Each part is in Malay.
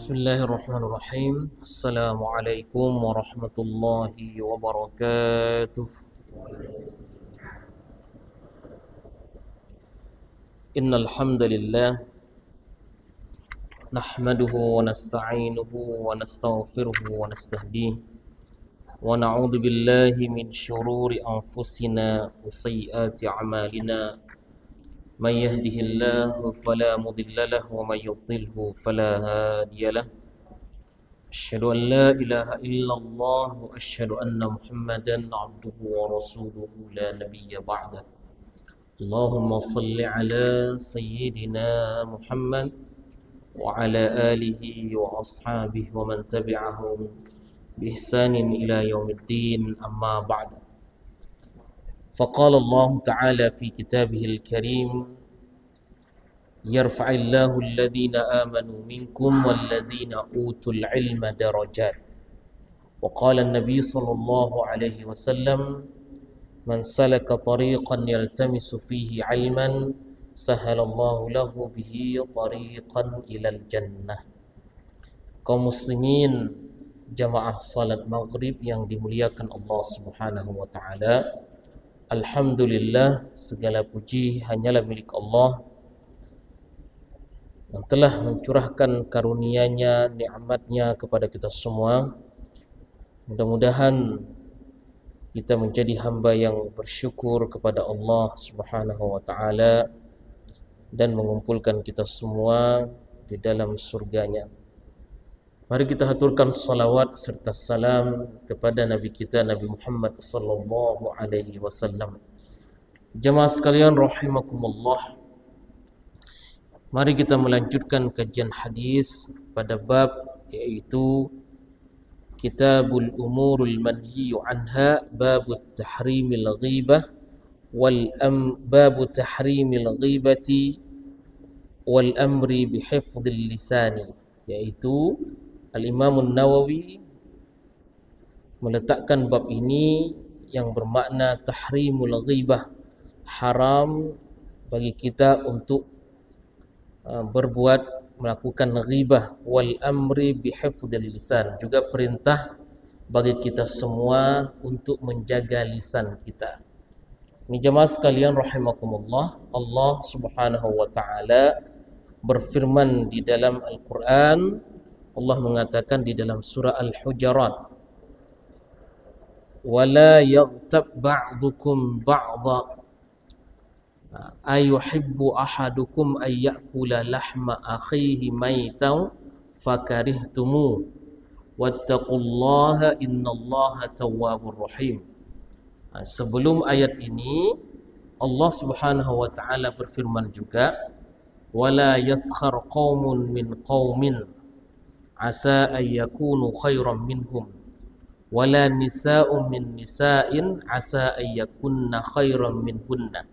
Bismillahirrahmanirrahim. Assalamualaikum warahmatullahi wabarakatuh. Innal hamdalillah nahmaduhu wa nasta'inuhu wa nastaghfiruhu wa nastahdihi wa na'udzu billahi min shururi anfusina wa sayyiati a'malina. من يهده الله فلا مضل له ومن يضلله فلا هادي له أشهد أن لا إله إلا الله وأشهد أن محمدا عبده ورسوله لا نبي بعده اللهم صل على سيدنا محمد وعلى آله وأصحابه ومن تبعهم بإحسان إلى يوم الدين أما بعد فقال الله تعالى في كتابه الكريم يرفع الله الذين آمنوا منكم والذين أوتوا العلم درجات وقال النبي صلى الله عليه وسلم من سلك طريقا يلتمس فيه علما سهل الله له به طريقا إلى الجنة. Kaum muslimin jamaah salat maghrib yang dimuliakan Allah Subhanahu wa taala, alhamdulillah, segala puji hanyalah milik Allah yang telah mencurahkan karunia-Nya, nikmat-Nya kepada kita semua. Mudah-mudahan kita menjadi hamba yang bersyukur kepada Allah Subhanahu wa taala dan mengumpulkan kita semua di dalam surganya. Mari kita haturkan salawat serta salam kepada Nabi kita Nabi Muhammad sallallahu alaihi wasallam. Jemaah sekalian rahimakumullah, mari kita melanjutkan kajian hadis pada bab yaitu Kitabul Umurul Manhiyu Anha, Babut Tahrimil Ghibah Babu Tahrimil Ghibati wal Amri Bihifdhil Lisani, yaitu Al-Imam An-Nawawi meletakkan bab ini yang bermakna tahrimul ghibah, haram bagi kita untuk melakukan ghibah, wal amri bihifdzil lisan, juga perintah bagi kita semua untuk menjaga lisan kita. Ini jemaah sekalian rahimakumullah, Allah Subhanahu wa taala berfirman di dalam Al-Qur'an. Allah mengatakan di dalam surah Al-Hujurat, wala yaghtab ba'dukum ba'dha ayuhibbu ahadukum ay ya'kula lahma akhihi maitan fakarihtumu wattaqullaha innallaha tawwabur rahim. Sebelum ayat ini Allah Subhanahu wa taala berfirman juga, wala yaskhar qaumun min qaumin asa ayyakunu khairan minhum wala nisa'un min nisa'in asa ayyakunna khairan minhunna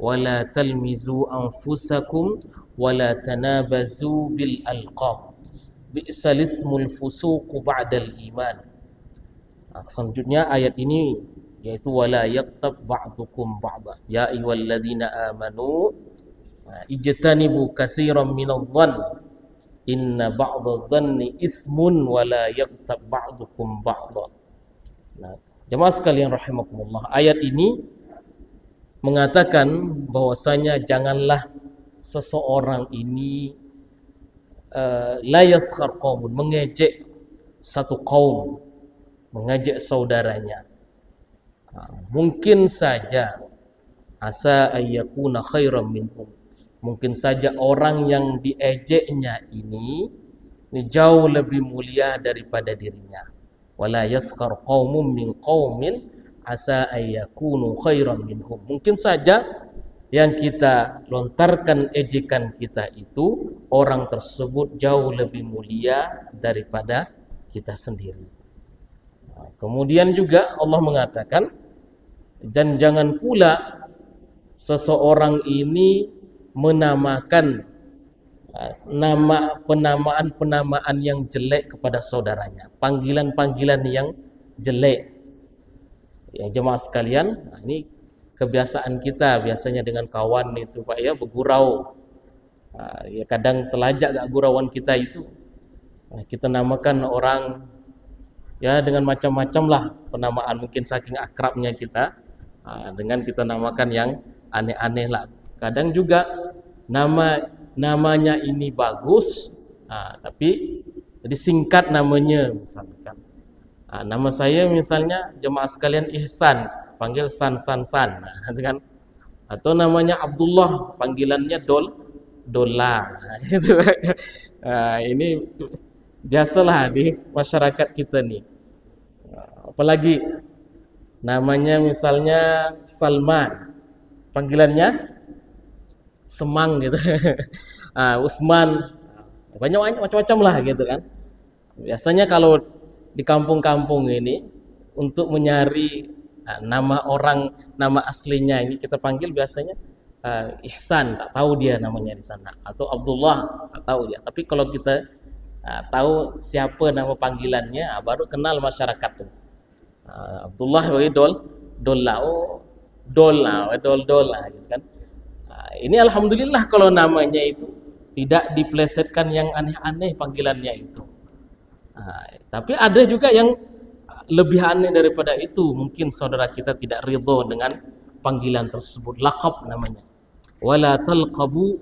wala talmizu anfusakum wala tanabazu bil alqab bi'sal ismul fusuq ba'dal iman. Selanjutnya ayat ini yaitu wala yaqtab ba'dukum ba'dha ya ayyuhalladzina amanu ijtanibu katsiran minadh-dhann inna ba'dha dhanni ismun wa la yaghtab ba'dukum ba'dha. Nah, jemaah sekalian rahimakumullah, ayat ini mengatakan bahwasanya janganlah seseorang ini la yaskhar qaumun, mengejek satu kaum, mengejek saudaranya. Mungkin saja asa ayyakuna khairan minhum, mungkin saja orang yang diejeknya ini jauh lebih mulia daripada dirinya. Wala yaskhar qaumun min qaumin asa ayyakunu khairan minhum. Mungkin saja yang kita lontarkan ejekan kita itu orang tersebut jauh lebih mulia daripada kita sendiri. Kemudian juga Allah mengatakan, dan jangan pula seseorang ini menamakan penamaan yang jelek kepada saudaranya, panggilan-panggilan yang jelek. Ya jemaah sekalian, ini kebiasaan kita biasanya dengan kawan itu Pak ya, bergurau. Ya kadang telajak gak gurauan kita itu. Kita namakan orang ya dengan macam-macam lah penamaan, mungkin saking akrabnya kita, dengan kita namakan yang aneh-aneh lah. Kadang juga namanya ini bagus, tapi disingkat namanya misalkan. Nama saya misalnya jemaah sekalian Ihsan, panggil San, kan? Atau namanya Abdullah, panggilannya Dola. Gitu. Ini biasalah di masyarakat kita nih. Apalagi namanya misalnya Salman, panggilannya Semang gitu. Usman, banyak macam-macam lah gitu kan. Biasanya kalau di kampung-kampung ini untuk menyari nama orang, nama aslinya ini kita panggil biasanya Ihsan, tak tahu dia namanya di sana, atau Abdullah, tak tahu dia. Tapi kalau kita tahu siapa nama panggilannya, baru kenal masyarakat tuh. Abdullah bagi Dola, Dola gitu kan. Ini alhamdulillah kalau namanya itu tidak diplesetkan yang aneh-aneh panggilannya itu. Tapi ada juga yang lebih aneh daripada itu. Mungkin saudara kita tidak ridho dengan panggilan tersebut, laqab namanya. Wala talqabu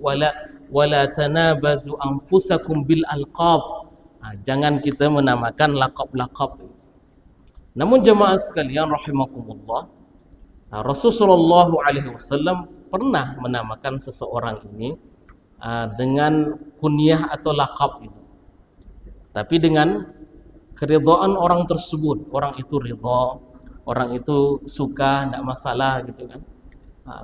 wala tanabazu anfusakum bil alqab. Jangan kita menamakan laqab-laqab. Namun jemaah sekalian rahimakumullah, Rasulullah SAW pernah menamakan seseorang ini dengan kunyah atau laqab itu. Tapi dengan keridhaan orang tersebut, orang itu ridha, orang itu suka, tidak masalah gitu kan.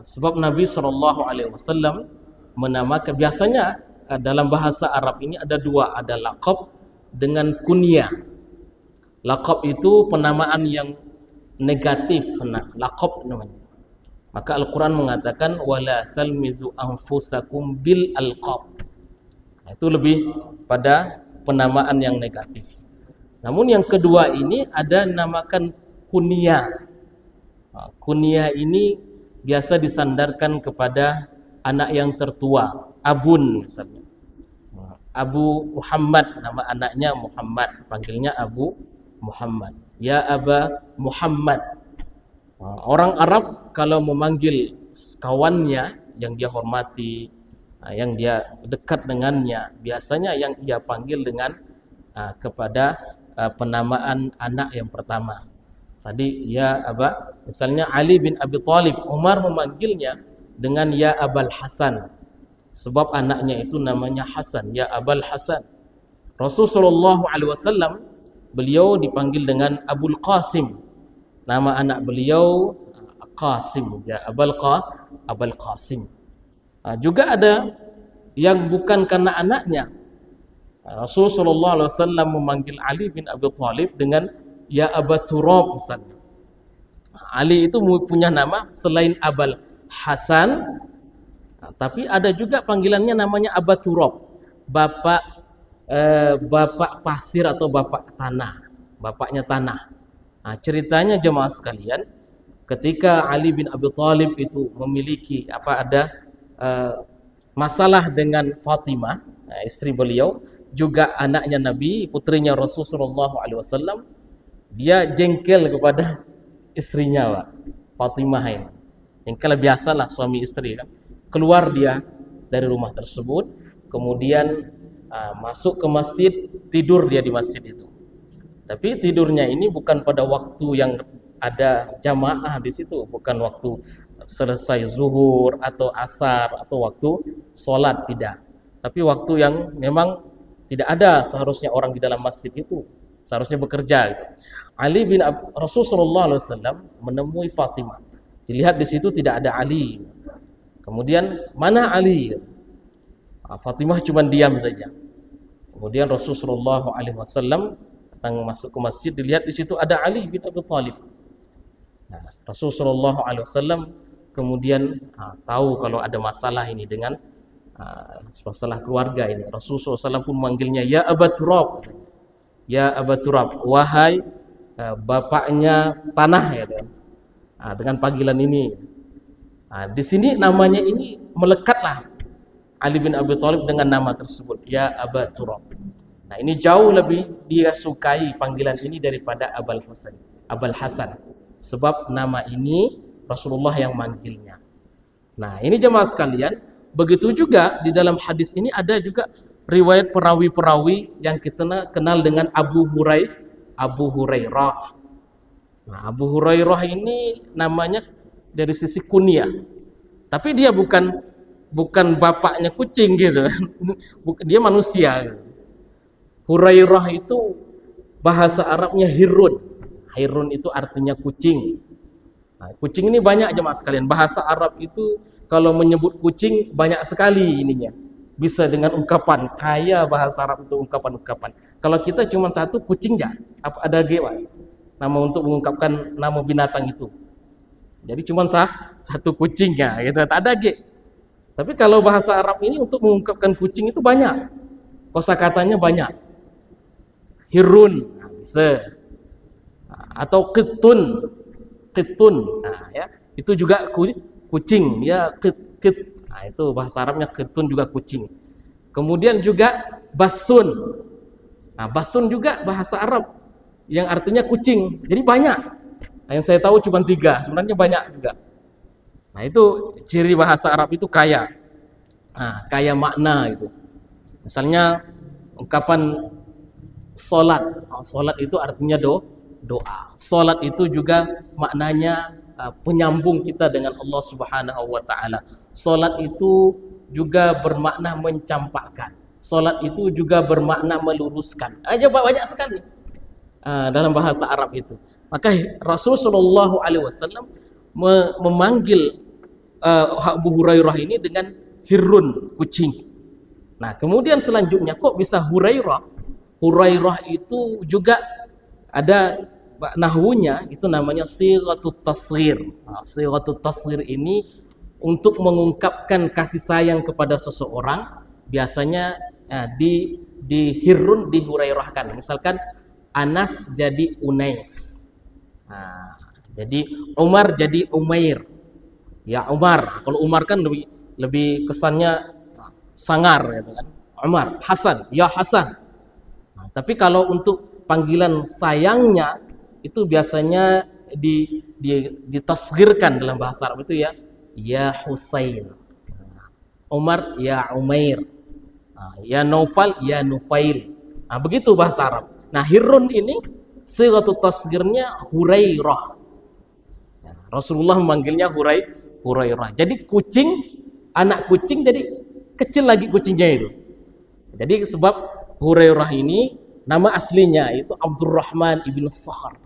Sebab Nabi SAW menamakan, biasanya dalam bahasa Arab ini ada dua, ada laqab dengan kunyah. Laqab itu penamaan yang negatif, laqab namanya. Maka Al-Quran mengatakan wala talmizu anfusakum bil alqab. Itu lebih pada penamaan yang negatif. Namun yang kedua ini ada namakan kunyah. Kunyah ini biasa disandarkan kepada anak yang tertua, abun misalnya. Abu Muhammad, nama anaknya Muhammad, panggilnya Abu Muhammad. Ya Aba Muhammad. Orang Arab kalau memanggil kawannya yang dia hormati, yang dia dekat dengannya, biasanya yang ia panggil dengan kepada penamaan anak yang pertama. Tadi ya Aba, misalnya Ali bin Abi Thalib, Umar memanggilnya dengan ya Abul Hasan, sebab anaknya itu namanya Hasan, ya Abul Hasan. Rasulullah SAW beliau dipanggil dengan Abul Qasim, nama anak beliau Qasim, ya Abul Qasim. Juga ada yang bukan karena anaknya. Rasulullah SAW memanggil Ali bin Abi Thalib dengan ya Aba Turab misalnya. Ali itu punya nama selain Abul Hasan, tapi ada juga panggilannya namanya Aba Turab, bapak pasir atau bapak tanah, bapaknya tanah. Ceritanya jemaah sekalian, ketika Ali bin Abi Thalib itu memiliki ada masalah dengan Fatimah, istri beliau, juga anaknya Nabi, putrinya Rasulullah SAW, dia jengkel kepada istrinya, Fatimah ini. Jengkel biasalah suami istri kan. Keluar dia dari rumah tersebut, kemudian masuk ke masjid, tidur dia di masjid itu. Tapi tidurnya ini bukan pada waktu yang ada jamaah di situ, bukan waktu selesai zuhur atau asar atau waktu sholat, tidak. Tapi waktu yang memang tidak ada seharusnya orang di dalam masjid itu, seharusnya bekerja gitu. Ali bin Rasulullah SAW menemui Fatimah, dilihat di situ tidak ada Ali. Kemudian mana Ali? Fatimah cuma diam saja. Kemudian Rasulullah SAW datang masuk ke masjid, dilihat di situ ada Ali bin Abi Thalib. Rasulullah SAW kemudian tahu kalau ada masalah ini dengan masalah keluarga ini. Rasulullah SAW pun memanggilnya ya Aba Turab, ya Aba Turab, wahai bapaknya tanah ya kan. Dengan panggilan ini. Di sini namanya ini melekatlah Ali bin Abi Thalib dengan nama tersebut, ya Aba Turab. Nah, ini jauh lebih dia sukai panggilan ini daripada Abul Hasan. Abul Hasan. Sebab nama ini Rasulullah yang manggilnya. Nah, ini jemaah sekalian, begitu juga di dalam hadis ini ada juga riwayat perawi-perawi yang kita kenal dengan Abu Hurairah. Nah, Abu Hurairah ini namanya dari sisi kunyah. Tapi dia bukan bapaknya kucing gitu. Dia manusia. Hurairah itu bahasa Arabnya hirun. Hirun itu artinya kucing. Nah, kucing ini banyak jemaah sekalian. Bahasa Arab itu kalau menyebut kucing banyak sekali ininya. Bisa dengan ungkapan, kaya bahasa Arab itu ungkapan-ungkapan. Kalau kita cuma satu kucing ya, apa ada G, Pak? Nama untuk mengungkapkan nama binatang itu. Jadi cuma satu kucingnya, gitu. Tak ada G. Tapi kalau bahasa Arab ini untuk mengungkapkan kucing itu banyak. Kosakatanya banyak. Hirun, nah, bisa. Nah, atau ketun. Nah, ya, itu juga kucing, ya, nah, itu bahasa Arabnya ketun juga kucing. Kemudian juga basun. Nah, basun juga bahasa Arab yang artinya kucing. Jadi banyak. Nah, yang saya tahu cuma 3, sebenarnya banyak juga. Nah, itu ciri bahasa Arab itu kaya. Nah, kaya makna itu. Misalnya ungkapan salat. Salat itu artinya doa. Salat itu juga maknanya penyambung kita dengan Allah Subhanahu wa taala. Salat itu juga bermakna mencampakkan. Salat itu juga bermakna meluruskan. Aja banyak sekali dalam bahasa Arab itu. Maka Rasulullah SAW memanggil Abu Hurairah ini dengan hirun, kucing. Nah, kemudian selanjutnya kok bisa Hurairah? Hurairah itu juga ada nahwunya, itu namanya sighatut tasghir. Nah, sighatut tasghir ini untuk mengungkapkan kasih sayang kepada seseorang, biasanya di hirun, dihurairahkan. Misalkan Anas jadi Unais. Nah, jadi Umar jadi Umair. Ya Umar. Kalau Umar kan lebih kesannya sangar gitu kan. Umar, Hasan, ya Hasan. Nah, tapi kalau untuk panggilan sayangnya itu biasanya ditasghirkan dalam bahasa Arab itu ya Husain. Umar ya Umair. Ya Naufal ya Nufail. Nah, begitu bahasa Arab. Nah, hirun ini sighatut tasghirnya Hurairah. Rasulullah memanggilnya Hurairah. Jadi kucing, anak kucing jadi kecil lagi kucingnya itu. Jadi sebab Hurairah ini nama aslinya itu Abdurrahman ibn Sakhar.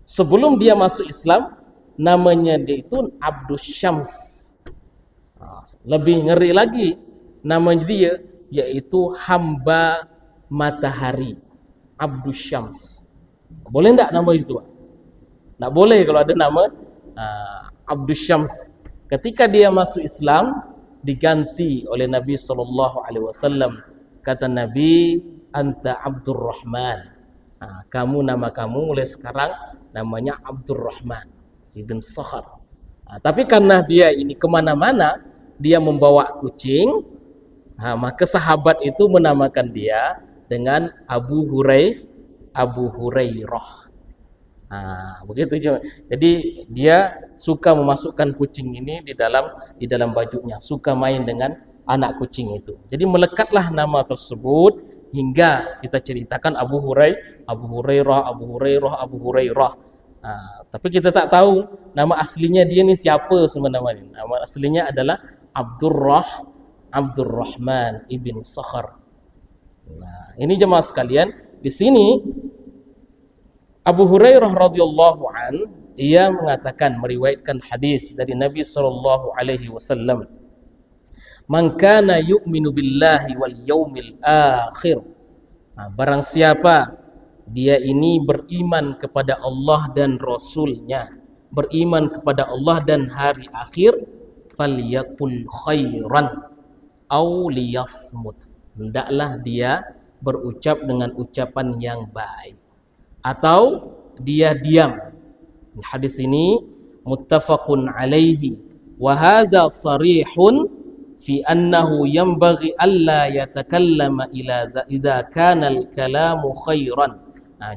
Sebelum dia masuk Islam, namanya dia itu Abdus Syams. Lebih ngeri lagi, namanya dia yaitu hamba matahari, Abdus Syams. Boleh enggak nama itu, Pak? Enggak boleh kalau ada nama Abdus Syams. Ketika dia masuk Islam, diganti oleh Nabi SAW. Kata Nabi, anta Abdurrahman. Nama kamu mulai sekarang namanya Abdurrahman ibn Sakhar. Tapi karena dia ini kemana-mana dia membawa kucing, maka sahabat itu menamakan dia dengan Abu Hurairah. Begitu. Jadi dia suka memasukkan kucing ini di dalam bajunya, suka main dengan anak kucing itu. Jadi melekatlah nama tersebut hingga kita ceritakan Abu Hurairah. Tapi kita tak tahu nama aslinya dia ni siapa sebenarnya. Nama aslinya adalah Abdurrahman ibn Sakhar. Nah, ini jemaah sekalian, di sini Abu Hurairah radhiyallahu an ia mengatakan, meriwayatkan hadis dari Nabi sallallahu alaihi wasallam, "Man kana yu'minu billahi wal yaumil akhir." Barang siapa dia ini beriman kepada Allah dan Rasulnya, beriman kepada Allah dan hari akhir, falyakul khairan aw liyasmut. Hendaklah dia berucap dengan ucapan yang baik atau dia diam. Hadis ini muttafaqun alaihi wa hadza sarihun fi annahu yanbaghi alla yatakallama idza kana al-kalamu khairan.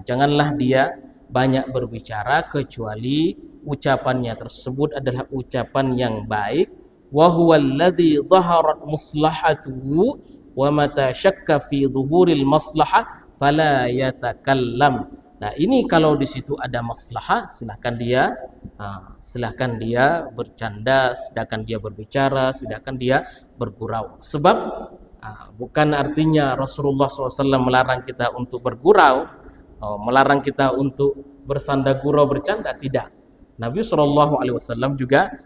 Janganlah dia banyak berbicara kecuali ucapannya tersebut adalah ucapan yang baik. Wa huwa alladhi dhaharat maslahatuhu wa mata syakka fi dhuhuril maslahah fala yatakallam. Nah, ini kalau di situ ada maslahah, silahkan dia bercanda, silahkan dia berbicara, silahkan dia bergurau. Sebab bukan artinya Rasulullah SAW melarang kita untuk bergurau, melarang kita untuk bersanda gurau bercanda, tidak. Nabi SAW juga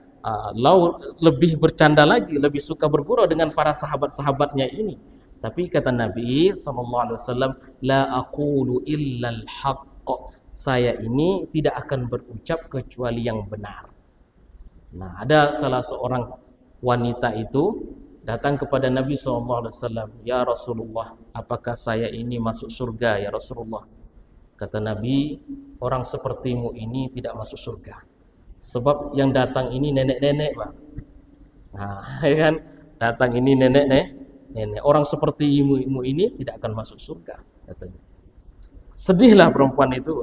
lebih bercanda lagi, lebih suka bergurau dengan para sahabat-sahabatnya ini. Tapi kata Nabi SAW, la aqulu illal haqq. Saya ini tidak akan berucap kecuali yang benar. Nah, ada salah seorang wanita itu datang kepada Nabi SAW. Ya Rasulullah, apakah saya ini masuk surga ya Rasulullah? Kata Nabi, orang sepertimu ini tidak masuk surga. Sebab yang datang ini nenek-nenek, Pak. Nah, ya kan? Datang ini nenek-nenek. Orang seperti ibu ini tidak akan masuk surga, katanya. Sedihlah perempuan itu.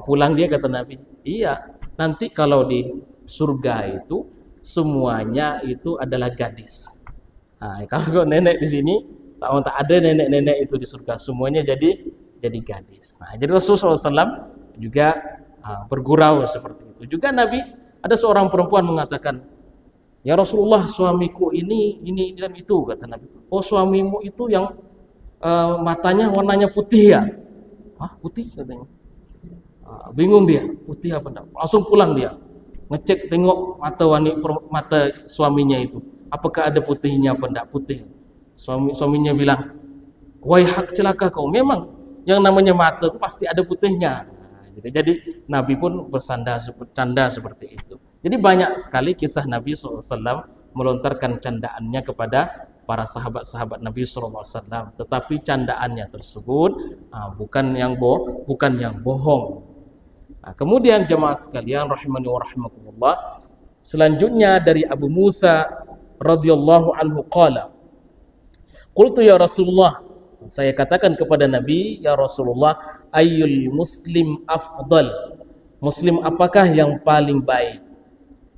Pulang dia kata Nabi, iya, nanti kalau di surga itu semuanya itu adalah gadis. Kalau nenek di sini, tak ada nenek-nenek itu di surga, semuanya jadi gadis. Jadi Rasulullah SAW juga bergurau seperti itu. Juga Nabi, ada seorang perempuan mengatakan, ya Rasulullah, suamiku ini dan itu, kata Nabi. Oh, suamimu itu yang matanya warnanya putih ya? Putih katanya. Bingung dia, putih apa enggak? Langsung pulang dia, ngecek tengok mata suaminya itu, apakah ada putihnya apa enggak? Putih. Suaminya bilang, wahai celaka kau, memang yang namanya mata itu pasti ada putihnya. Jadi Nabi pun bercanda seperti itu. Jadi banyak sekali kisah Nabi SAW melontarkan candaannya kepada para sahabat-sahabat Nabi SAW. Tetapi candaannya tersebut bukan yang bohong. Kemudian jemaah sekalian rahimani wa rahimakumullah, selanjutnya dari Abu Musa radhiyallahu anhu qala, qultu ya Rasulullah, saya katakan kepada Nabi, ya Rasulullah, ayyul muslim afdal? Muslim apakah yang paling baik?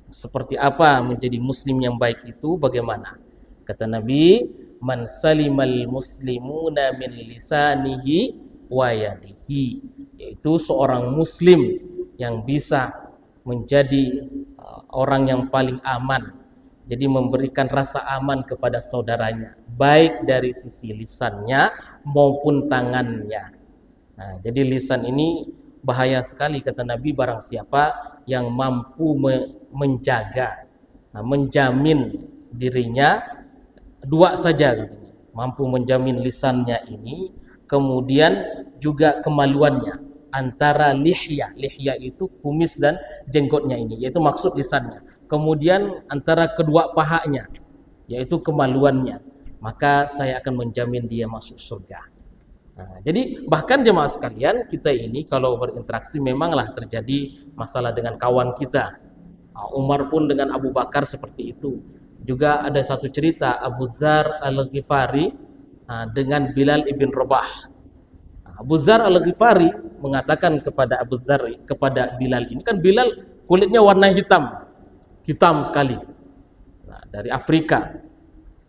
Seperti apa menjadi muslim yang baik itu? Bagaimana? Kata Nabi, man salimal muslimuna min lisanihi wa yadihi, yaitu seorang muslim yang bisa menjadi orang yang paling aman, jadi memberikan rasa aman kepada saudaranya, baik dari sisi lisannya maupun tangannya. Jadi lisan ini bahaya sekali kata Nabi, barang siapa yang mampu menjaga, menjamin dirinya, dua saja katanya, mampu menjamin lisannya ini, kemudian juga kemaluannya, antara lihya itu kumis dan jenggotnya ini, yaitu maksud lisannya, kemudian antara kedua pahanya, yaitu kemaluannya, maka saya akan menjamin dia masuk surga. Jadi bahkan jemaah sekalian, kita ini kalau berinteraksi memanglah terjadi masalah dengan kawan kita. Umar pun dengan Abu Bakar seperti itu. Juga ada satu cerita Abu Dzar Al-Ghifari dengan Bilal ibn Rabah. Abu Dzar Al-Ghifari mengatakan kepada Bilal ini, kan Bilal kulitnya warna hitam sekali, dari Afrika.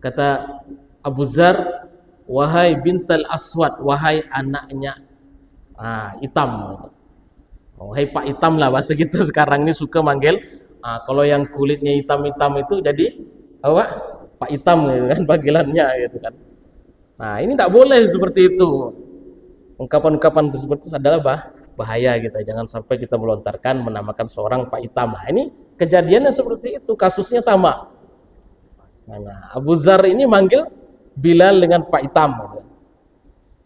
Kata Abu Dzar, wahai bintal aswad, wahai anaknya hitam. Wahai Pak Hitam lah, bahasa kita sekarang ini suka manggil. Kalau yang kulitnya hitam-hitam itu jadi apa? Pak Hitam gitu kan panggilannya gitu kan. Ini tidak boleh seperti itu. Ungkapan-ungkapan tersebut adalah bahaya kita. Jangan sampai kita melontarkan menamakan seorang Pak Hitam. Ini kejadiannya seperti itu, kasusnya sama. Abu Dzar ini manggil Bilal dengan Pak Hitam.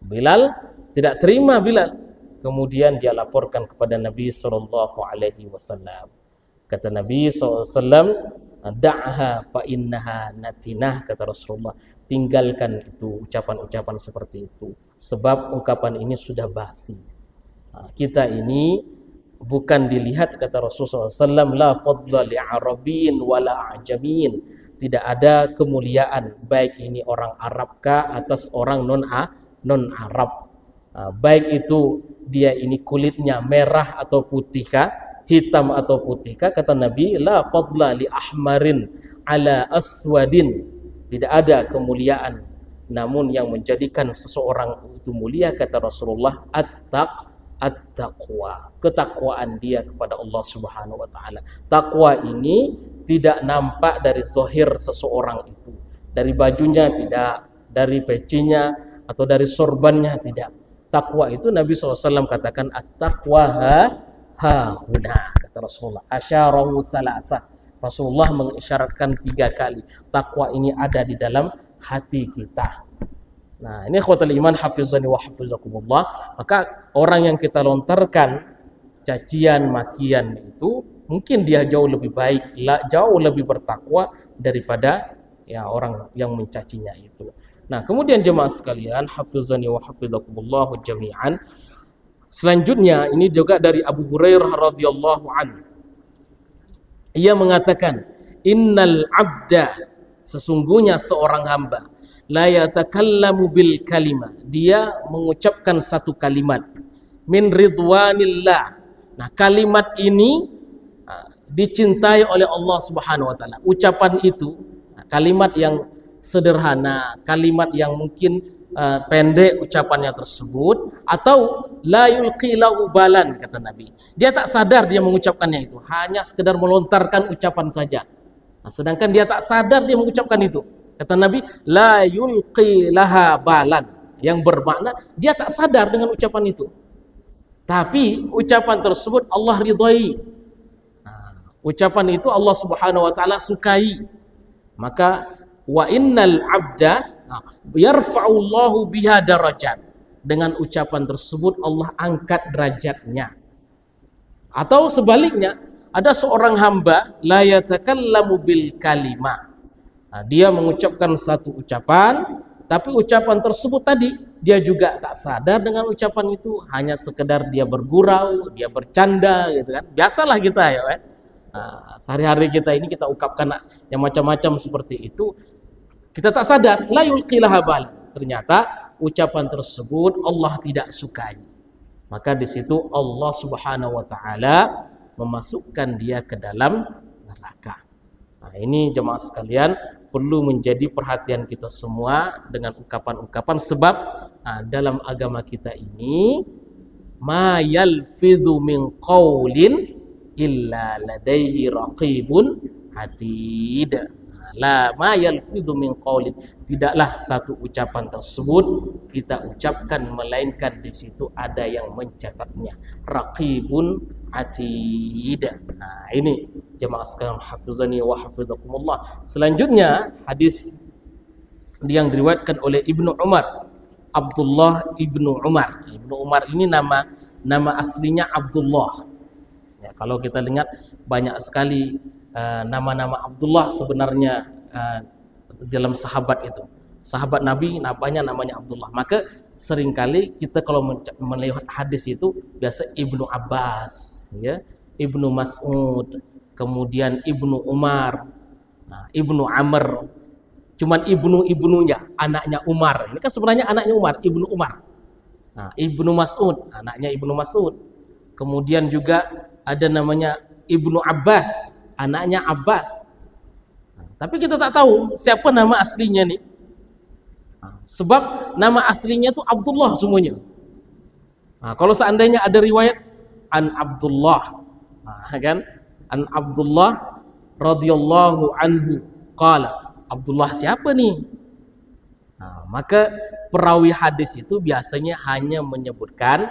Bilal tidak terima Kemudian dia laporkan kepada Nabi SAW. Kata Nabi SAW, da'ha fa innaha natinah, kata Rasulullah, tinggalkan itu ucapan-ucapan seperti itu, sebab ungkapan ini sudah basi. Kita ini bukan dilihat, kata Rasulullah SAW, la fadla li'arabin wala ajamin, tidak ada kemuliaan, baik ini orang Arabkah atas orang non-Arab. Baik itu dia ini kulitnya merah atau putihkah, hitam atau putihkah, kata Nabi, la fadla li ahmarin ala aswadin. Tidak ada kemuliaan, namun yang menjadikan seseorang itu mulia, kata Rasulullah, at-taqwa, ketakwaan dia kepada Allah Subhanahu wa taala. Takwa ini tidak nampak dari zahir seseorang itu, dari bajunya tidak, dari pecinya atau dari sorbannya tidak. Takwa itu Nabi SAW katakan at-taqwa hahuna, kata Rasulullah. Asyarahu salasah. Rasulullah mengisyaratkan 3 kali. Takwa ini ada di dalam hati kita. Nah, ini ikhwatul iman hafizani wa hafizakumullah. Maka orang yang kita lontarkan cacian, makian itu mungkin dia jauh lebih baik, jauh lebih bertakwa daripada ya orang yang mencacinya itu. Nah, kemudian jemaah sekalian, hafizani wa hafizakumullah jami'an. Selanjutnya ini juga dari Abu Hurairah radhiyallahu anhu. Ia mengatakan, innal abda, sesungguhnya seorang hamba, la yatakallamu bil kalimah, dia mengucapkan satu kalimat min ridwanillah. Nah, kalimat ini dicintai oleh Allah Subhanahu wa taala. Ucapan itu kalimat yang sederhana, kalimat yang mungkin pendek ucapannya tersebut, atau la yulqi lahu balan, kata Nabi. Dia tak sadar dia mengucapkannya itu, hanya sekedar melontarkan ucapan saja. Nah, sedangkan dia tak sadar dia mengucapkan itu. Kata Nabi, la yulqi laha balan, yang bermakna dia tak sadar dengan ucapan itu. Tapi ucapan tersebut Allah ridhai. Nah, ucapan itu Allah Subhanahu wa taala sukai. Maka wa innal abda yarfa'ullahu biha darajat. Dengan ucapan tersebut Allah angkat derajatnya. Atau sebaliknya, ada seorang hamba la yatakallamu bil kalimah. Nah, dia mengucapkan satu ucapan, tapi ucapan tersebut tadi dia juga tak sadar dengan ucapan itu, hanya sekedar dia bergurau, dia bercanda gitu kan. Biasalah kita ya, sehari-hari kita ini kita ungkapkan yang macam-macam seperti itu. Kita tak sadar, la yulqilaha balan. Ternyata ucapan tersebut Allah tidak sukai. Maka di situ Allah Subhanahu wa taala memasukkan dia ke dalam neraka. Nah, ini jemaah sekalian perlu menjadi perhatian kita semua dengan ungkapan-ungkapan, sebab dalam agama kita ini ma yalfidhu min qaulin illa ladaihi raqibun atid. La ma yalfidhu min qaulin, tidaklah satu ucapan tersebut kita ucapkan melainkan di situ ada yang mencatatnya, raqibun atid. Nah, ini jemaah sekalian hafizani wa hafizakumullah. Selanjutnya hadis yang diriwayatkan oleh Ibnu Umar, Abdullah Ibnu Umar. Ibnu Umar ini nama aslinya Abdullah. Ya, kalau kita lihat banyak sekali nama-nama Abdullah sebenarnya dalam sahabat itu. Sahabat Nabi namanya Abdullah. Maka seringkali kita kalau melihat hadis itu biasa Ibnu Abbas, ya, Ibnu Mas'ud, kemudian Ibnu Umar, Ibnu Amr. Cuman ibnunya, anaknya Umar. Ini kan sebenarnya anaknya Umar, Ibnu Umar. Nah, Ibnu Mas'ud, anaknya Ibnu Mas'ud. Kemudian juga ada namanya Ibnu Abbas, anaknya Abbas. Tapi kita tak tahu siapa nama aslinya nih. Sebab nama aslinya itu Abdullah semuanya. Kalau seandainya ada riwayat an Abdullah, kan? An Abdullah radhiyallahu anhu qala. Abdullah siapa nih? Maka perawi hadis itu biasanya hanya menyebutkan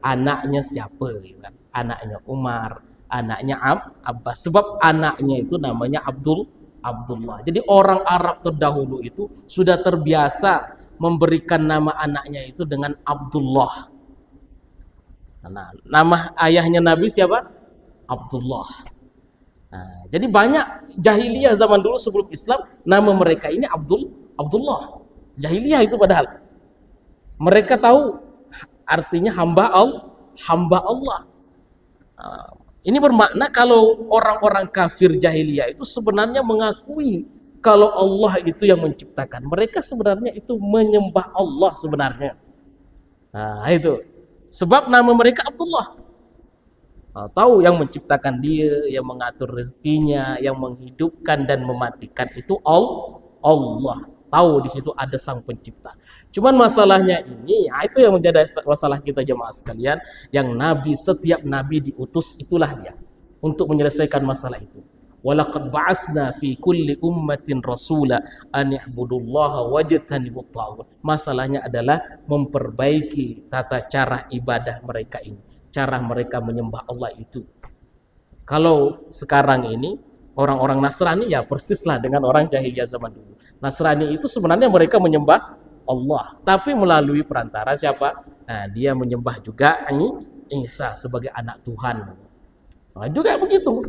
anaknya siapa, kan? Anaknya Umar, anaknya Abbas. Sebab anaknya itu namanya Abdullah. Jadi orang Arab terdahulu itu sudah terbiasa memberikan nama anaknya itu dengan Abdullah. Nah, nama ayahnya Nabi siapa? Abdullah. Nah, jadi banyak jahiliyah zaman dulu sebelum Islam nama mereka ini Abdullah. Jahiliyah itu padahal mereka tahu artinya hamba Allah. Ini bermakna kalau orang-orang kafir jahiliyah itu sebenarnya mengakui kalau Allah itu yang menciptakan. Mereka sebenarnya itu menyembah Allah sebenarnya. Nah, itu. Sebab nama mereka Abdullah. Nah, tahu yang menciptakan dia, yang mengatur rezekinya, yang menghidupkan dan mematikan itu Allah. Tahu di situ ada sang pencipta. Cuman masalahnya ini, itu yang menjadi masalah kita jemaah sekalian, yang setiap nabi diutus itulah dia untuk menyelesaikan masalah itu. Walaqad ba'atsna fi kulli ummatin rasula an i'budullaha wajtanibut taghut. Masalahnya adalah memperbaiki tata cara ibadah mereka ini, cara mereka menyembah Allah itu. Kalau sekarang ini orang-orang Nasrani ya persislah dengan orang jahiliyah zaman dulu. Nasrani itu sebenarnya mereka menyembah Allah, tapi melalui perantara siapa? Nah, dia menyembah juga Isa sebagai anak Tuhan. Nah, juga begitu.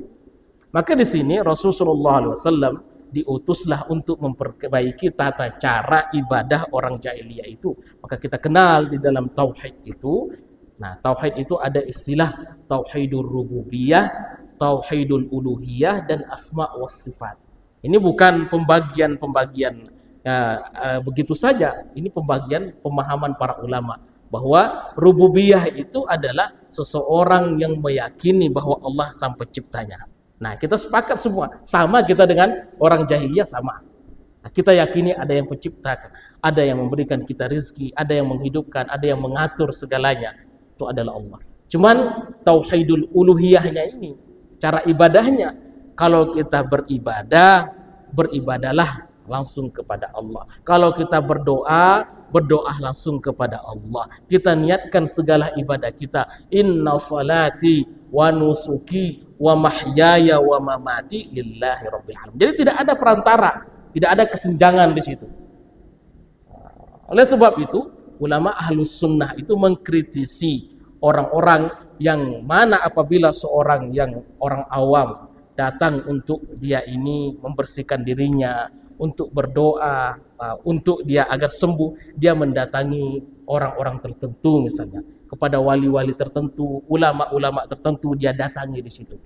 Maka di sini Rasulullah SAW diutuslah untuk memperbaiki tata cara ibadah orang jahiliyah itu. Maka kita kenal di dalam tauhid itu. Nah, tauhid itu ada istilah tauhidul rububiyah, tauhidul uluhiyah, dan asma was sifat. Ini bukan pembagian begitu saja. Ini pembagian pemahaman para ulama bahwa rububiyah itu adalah seseorang yang meyakini bahwa Allah sang penciptanya. Nah, kita sepakat semua, sama kita dengan orang jahiliyah sama. Nah, kita yakini ada yang penciptakan, ada yang memberikan kita rezeki, ada yang menghidupkan, ada yang mengatur segalanya. Itu adalah Allah. Cuman tauhidul uluhiyahnya ini, cara ibadahnya, kalau kita beribadah, beribadalah langsung kepada Allah. Kalau kita berdoa, berdoa langsung kepada Allah. Kita niatkan segala ibadah kita. Inna salati wa nusuki wa mahyaya wa mamati lillahi rabbil alamin. Jadi tidak ada perantara, tidak ada kesenjangan di situ. Oleh sebab itu, ulama ahlus sunnah itu mengkritisi orang-orang yang mana apabila seorang yang orang awam datang untuk dia ini membersihkan dirinya, untuk berdoa, untuk dia agar sembuh, dia mendatangi orang-orang tertentu misalnya, kepada wali-wali tertentu, ulama-ulama tertentu dia datangi di situ.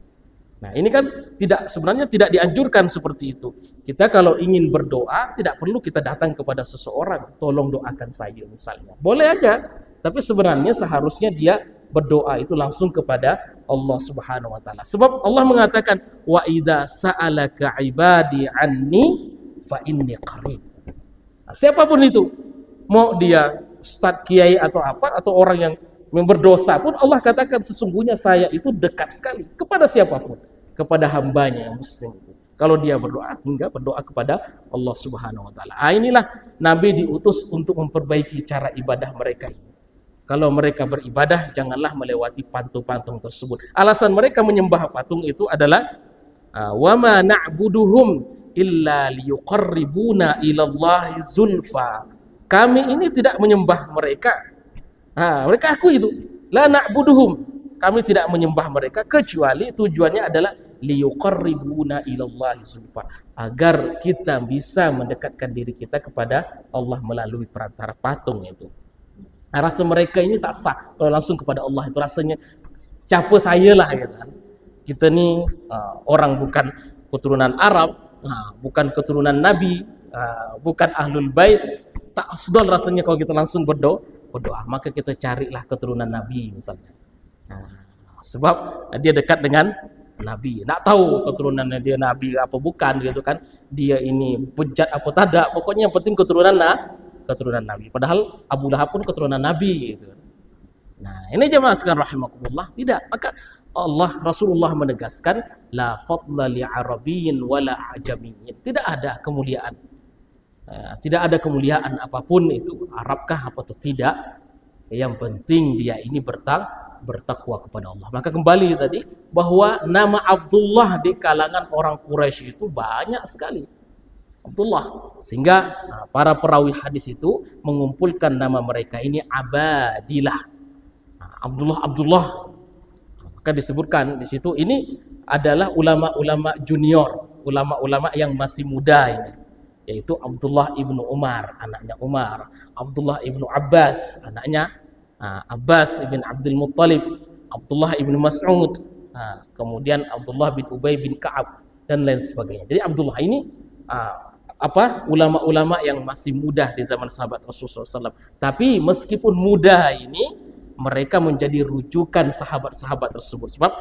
Nah, ini kan sebenarnya tidak dianjurkan seperti itu. Kita kalau ingin berdoa tidak perlu kita datang kepada seseorang, tolong doakan saya misalnya. Boleh aja, tapi sebenarnya seharusnya dia berdoa itu langsung kepada Allah Subhanahu wa taala. Sebab Allah mengatakan wa idza sa'alaka ibadi anni fa inni qarib. Nah, siapapun itu, mau dia ustaz, kiai atau apa, atau orang yang berdosa pun, Allah katakan sesungguhnya saya itu dekat sekali kepada siapapun, kepada hambanya yang muslim itu. Kalau dia berdoa, hingga berdoa kepada Allah Subhanahu wa taala. Inilah Nabi diutus untuk memperbaiki cara ibadah mereka ini. Kalau mereka beribadah, janganlah melewati patung-patung tersebut. Alasan mereka menyembah patung itu adalah wa ma na'buduhum illa liyuqarribuna ilallahi zulfa. Kami ini tidak menyembah mereka. Mereka akui itu. La na'buduhum. Kami tidak menyembah mereka kecuali tujuannya adalah liyuqarribuna ilallahi zulfa. Agar kita bisa mendekatkan diri kita kepada Allah melalui perantara patung itu. Rasa mereka ini tak sah kalau langsung kepada Allah, itu rasanya siapa saya lah gitu kan. Kita ni orang bukan keturunan Arab, bukan keturunan Nabi, bukan ahlul bait, tak afdal rasanya kalau kita langsung berdoa. Maka kita carilah keturunan Nabi misalnya. Sebab dia dekat dengan Nabi. Nak tahu keturunannya dia Nabi apa bukan gitu kan. Dia ini bejat apa tidak, pokoknya yang penting keturunan Nabi. Padahal Abu Lahab pun keturunan Nabi gitu. Nah, ini jemaah sekalian rahimakumullah. Tidak, maka Rasulullah menegaskan la fadla li arabiyyin wala ajamiyyin. Tidak ada kemuliaan. Tidak ada kemuliaan apapun itu, Arabkah apa atau tidak. Yang penting dia ini bertakwa kepada Allah. Maka kembali tadi bahwa nama Abdullah di kalangan orang Quraisy itu banyak sekali. Abdullah, sehingga para perawi hadis itu mengumpulkan nama mereka ini Abadillah. Abdullah. Maka disebutkan di situ ini adalah ulama-ulama junior, ulama-ulama yang masih muda ini, yaitu Abdullah ibnu Umar, anaknya Umar, Abdullah ibnu Abbas, anaknya Abbas ibn Abdul Muttalib, Abdullah ibnu Mas'ud, kemudian Abdullah bin Ubay bin Ka'ab dan lain sebagainya. Jadi Abdullah ini ulama-ulama yang masih muda di zaman sahabat Rasulullah SAW. Tapi meskipun muda ini, mereka menjadi rujukan sahabat-sahabat tersebut sebab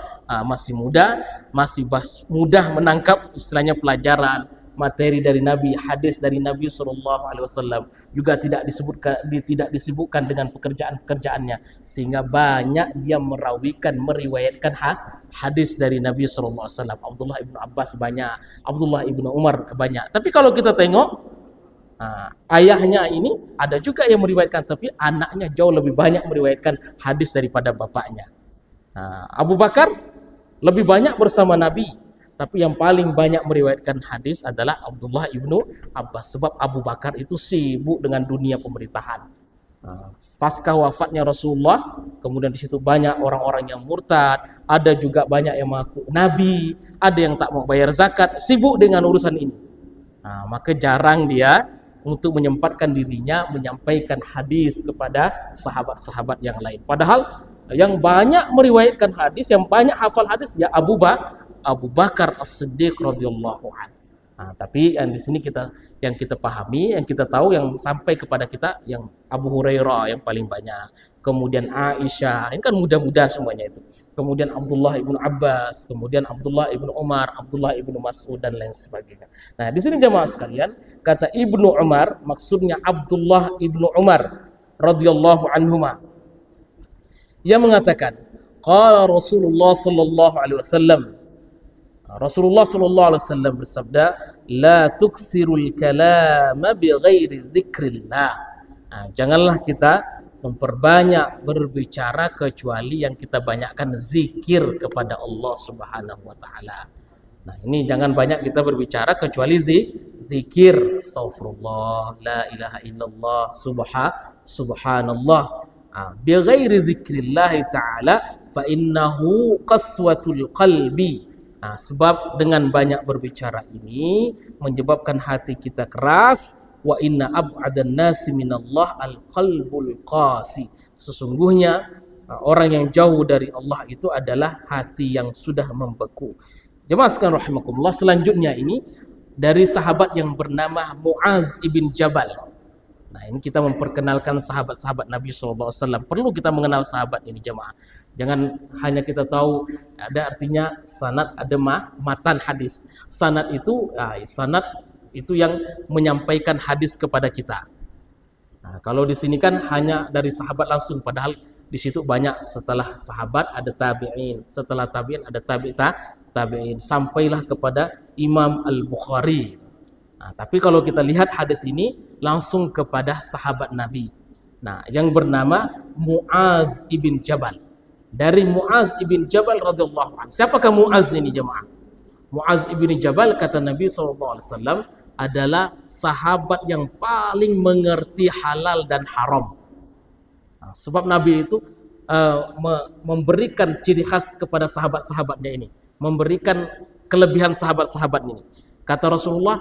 masih muda, masih mudah menangkap istilahnya pelajaran, materi dari Nabi, hadis dari Nabi SAW. Juga tidak disebutkan dengan pekerjaan-pekerjaannya, sehingga banyak dia meriwayatkan hadis dari Nabi SAW. Abdullah ibnu Abbas banyak, Abdullah ibnu Umar banyak. Tapi kalau kita tengok ayahnya ini ada juga yang meriwayatkan, tapi anaknya jauh lebih banyak meriwayatkan hadis daripada bapaknya. Abu Bakar lebih banyak bersama Nabi, tapi yang paling banyak meriwayatkan hadis adalah Abdullah ibnu Abbas, sebab Abu Bakar itu sibuk dengan dunia pemerintahan. Pasca wafatnya Rasulullah, kemudian di situ banyak orang-orang yang murtad, ada juga banyak yang mengaku Nabi, ada yang tak mau bayar zakat, sibuk dengan urusan ini. Maka jarang dia untuk menyempatkan dirinya menyampaikan hadis kepada sahabat-sahabat yang lain. Padahal yang banyak meriwayatkan hadis, yang banyak hafal hadis ya Abu Bakar As-Siddiq radhiyallahu anhu. Tapi yang di sini yang kita pahami, yang kita tahu, yang sampai kepada kita, yang Abu Hurairah yang paling banyak, kemudian Aisyah, ini kan muda-muda semuanya itu. Kemudian Abdullah ibnu Abbas, kemudian Abdullah ibnu Umar, Abdullah ibnu Mas'ud dan lain sebagainya. Nah, di sini jemaah sekalian, kata Ibnu Umar, maksudnya Abdullah ibnu Umar radhiyallahu anhuma. Ia mengatakan, qala Rasulullah sallallahu alaihi wasallam. Rasulullah sallallahu alaihi wasallam bersabda, la tuksirul kalama bighairi zikrillah. Janganlah kita memperbanyak berbicara kecuali yang kita banyakkan zikir kepada Allah Subhanahu wa taala. Nah, ini jangan banyak kita berbicara kecuali zikir. Astaghfirullah, la ilaha illallah, subhanallah. Bighairi zikrillah taala fa innahu qaswatul qalbi. Sebab dengan banyak berbicara ini menyebabkan hati kita keras. Wa inna ab'adan nasi minallah al-qalbul qasi. Sesungguhnya orang yang jauh dari Allah itu adalah hati yang sudah membeku. Jemaah sekalian rahimakumullah, selanjutnya ini dari sahabat yang bernama Muaz ibn Jabal. Nah, ini kita memperkenalkan sahabat-sahabat Nabi SAW. Perlu kita mengenal sahabat ini jemaah. Jangan hanya kita tahu ada artinya sanad, ada matan hadis. Sanad itu yang menyampaikan hadis kepada kita. Nah, kalau di sini kan hanya dari sahabat langsung, padahal di situ banyak, setelah sahabat ada tabi'in, setelah tabi'in ada tabi'in, sampailah kepada Imam Al-Bukhari. Nah, tapi kalau kita lihat hadis ini langsung kepada sahabat Nabi. Nah, yang bernama Muaz ibn Jabal. Dari Muaz ibn Jabal radhiyallahu anhu. Siapakah Muaz ini jemaah? Muaz ibn Jabal, kata Nabi SAW, adalah sahabat yang paling mengerti halal dan haram. Nah, sebab Nabi itu memberikan ciri khas kepada sahabat-sahabatnya ini, memberikan kelebihan sahabat-sahabat ini. Kata Rasulullah,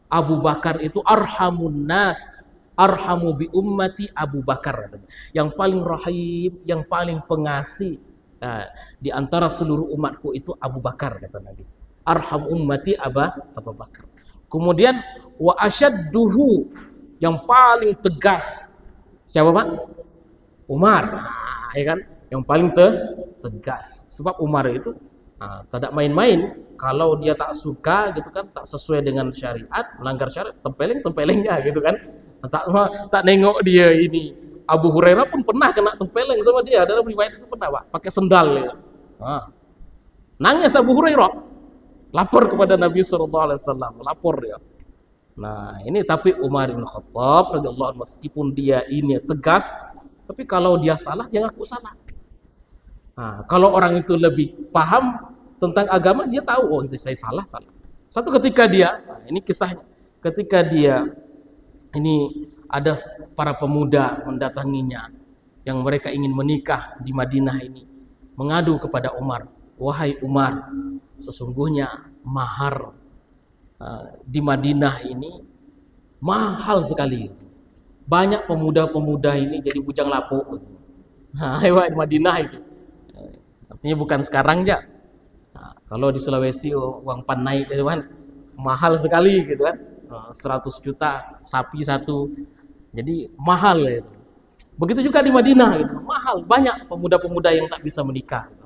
Abu Bakar itu arhamun nas, arhamu bi ummati Abu Bakar, yang paling rahim, yang paling pengasih di antara seluruh umatku itu Abu Bakar, kata Nabi. Arham ummati Abu Bakar. Kemudian wa asyadduhu, yang paling tegas siapa Pak? Umar. Ya kan? Yang paling tegas. Sebab Umar itu tidak main-main. Kalau dia tak suka gitu kan, tak sesuai dengan syariat, melanggar syariat, tempelengnya gitu kan. Tak nengok dia ini. Abu Hurairah pun pernah kena tempeleng sama dia. Dalam riwayat itu pernah Pak, pakai sendal ya. Nangis Abu Hurairah. Lapor kepada Nabi SAW, lapor dia. Nah, ini tapi Umar bin Khattab radhiyallahu anhu, meskipun dia ini tegas, tapi kalau dia salah, dia ngaku salah. Nah, kalau orang itu lebih paham tentang agama, dia tahu, oh saya salah. Satu ketika dia, ini kisahnya, ketika dia ini ada para pemuda mendatanginya yang mereka ingin menikah di Madinah ini, mengadu kepada Umar, wahai Umar, sesungguhnya mahar di Madinah ini mahal sekali. Banyak pemuda-pemuda ini jadi bujang lapuk. Nah, di Madinah itu. Artinya bukan sekarang ya. Nah, kalau di Sulawesi uang pan naik gitu kan, mahal sekali gitu kan. 100 juta sapi satu. Jadi mahal ya itu. Begitu juga di Madinah gitu. Mahal, banyak pemuda-pemuda yang tak bisa menikah gitu.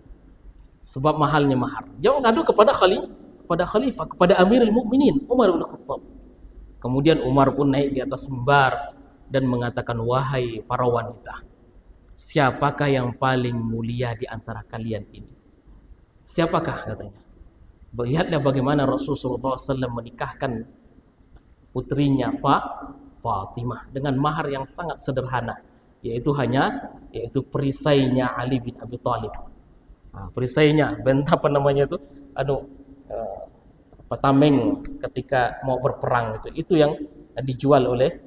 Sebab mahalnya mahar. Dia mengadu kepada khalifah, kepada Amirul Mukminin Umar bin Khattab. Kemudian Umar pun naik di atas mimbar dan mengatakan, wahai para wanita, siapakah yang paling mulia di antara kalian ini? Siapakah katanya? Lihatlah bagaimana Rasulullah SAW menikahkan putrinya Fatimah dengan mahar yang sangat sederhana, yaitu perisainya Ali bin Abi Thalib. Nah, perisainya, apa namanya itu? Tameng ketika mau berperang itu yang dijual oleh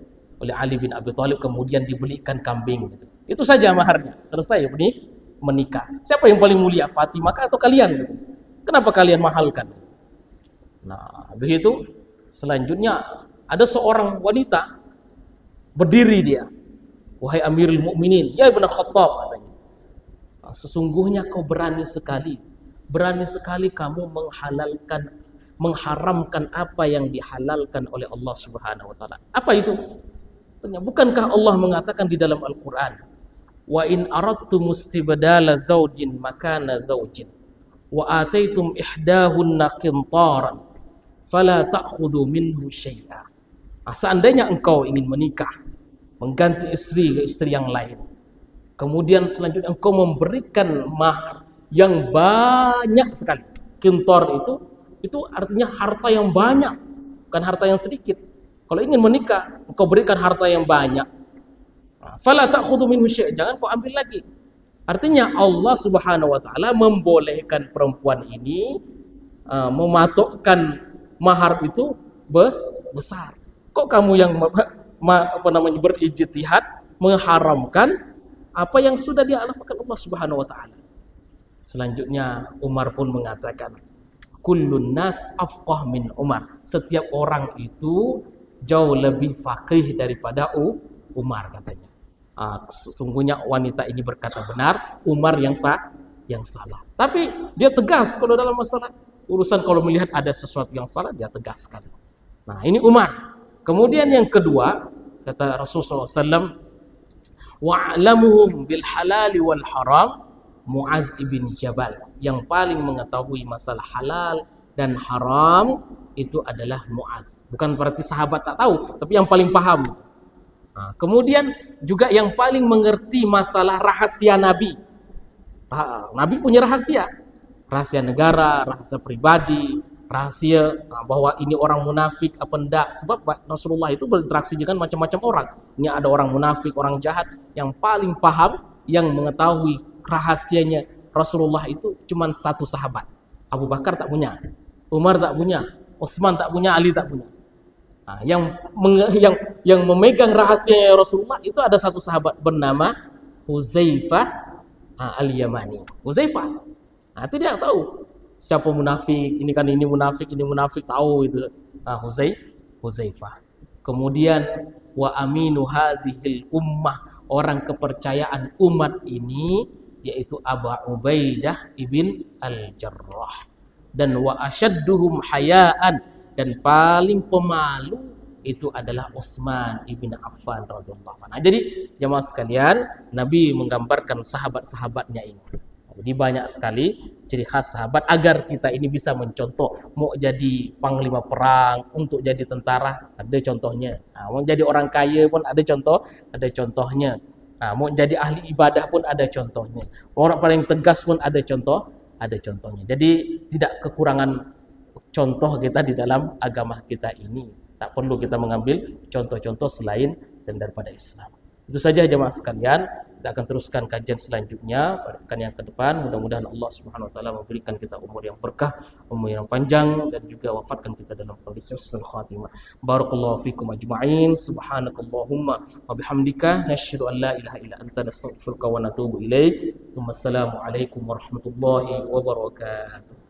Ali bin Abi Thalib, kemudian dibelikan kambing gitu. Itu saja maharnya, selesai menikah. Siapa yang paling mulia, Fatimah atau kalian gitu? Kenapa kalian mahalkan? Nah, begitu selanjutnya ada seorang wanita berdiri dia, wahai Amirul Mukminin, ya Ibn Khattab katanya. Nah, sesungguhnya kau berani sekali kamu mengharamkan apa yang dihalalkan oleh Allah Subhanahu wa taala. Apa itu? Bukankah Allah mengatakan di dalam Al-Qur'an, wa in aradtum istibdala zawjin makana zawjin wa ataitum ihdahunna qintaran fala ta'khudhu minhu syai'a. Seandainya engkau ingin menikah, mengganti istri ke istri yang lain, kemudian selanjutnya engkau memberikan mahar yang banyak sekali. Qintar itu artinya harta yang banyak, bukan harta yang sedikit. Kalau ingin menikah, engkau berikan harta yang banyak. Fala ta'khudhu minhu syai', jangan kau ambil lagi. Artinya Allah Subhanahu wa taala membolehkan perempuan ini mematokkan mahar itu besar. Kok kamu yang berijtihad mengharamkan apa yang sudah dihalalkan Allah Subhanahu wa taala? Selanjutnya Umar pun mengatakan, kullun nas afqah min Umar. Setiap orang itu jauh lebih faqih daripada Umar katanya. Sesungguhnya wanita ini berkata benar, Umar yang salah. Tapi dia tegas kalau dalam masalah urusan, kalau melihat ada sesuatu yang salah dia tegaskan. Nah, ini Umar. Kemudian yang kedua, kata Rasulullah SAW, wa'lamuhum bil halali wal haram Mu'adz ibn Jabal. Yang paling mengetahui masalah halal dan haram itu adalah Mu'adz. Bukan berarti sahabat tak tahu, tapi yang paling paham. Nah, kemudian juga yang paling mengerti masalah rahasia Nabi. Nabi punya rahasia negara, rahasia pribadi, rahasia bahwa ini orang munafik apa enggak. Sebab Rasulullah itu berinteraksi dengan macam-macam orang. Ini ada orang munafik, orang jahat. Yang paling paham, yang mengetahui rahasianya Rasulullah itu cuma satu sahabat. Abu Bakar tak punya, Umar tak punya, Utsman tak punya, Ali tak punya. Nah, yang memegang rahasianya Rasulullah itu ada satu sahabat bernama Hudzaifah al-Yamani. Hudzaifah. Nah, itu dia tahu siapa munafik, ini munafik tahu itu. Nah, Hudzaifah. Kemudian wa aminu hadhil ummah, orang kepercayaan umat ini yaitu Abu Ubaidah ibn al-Jarrah. Dan wa asyadduhum hayaan, dan paling pemalu itu adalah Utsman ibn Affan radhiyallahu anhu. Nah, jadi jemaah sekalian, Nabi menggambarkan sahabat-sahabatnya ini. Jadi banyak sekali ciri khas sahabat agar kita ini bisa mencontoh. Mau jadi panglima perang, untuk jadi tentara ada contohnya. Nah, mau jadi orang kaya pun ada contohnya. Nah, mau jadi ahli ibadah pun ada contohnya. Orang paling tegas pun ada contohnya. Jadi tidak kekurangan contoh kita di dalam agama kita ini. Tak perlu kita mengambil contoh-contoh selain dan daripada Islam. Itu saja jemaah sekalian. Kita akan teruskan kajian selanjutnya pada pekan yang ke depan. Mudah-mudahan Allah Subhanahu wa taala memberikan kita umur yang berkah, umur yang panjang, dan juga wafatkan kita dalam kondisi husnul khatimah. Barakallahu fikum ajma'in. Subhanakallahumma wa bihamdika nasyhadu an la ilaha illa anta nastaghfiruka wa natubu ilaik. Assalamu alaikum warahmatullahi wabarakatuh.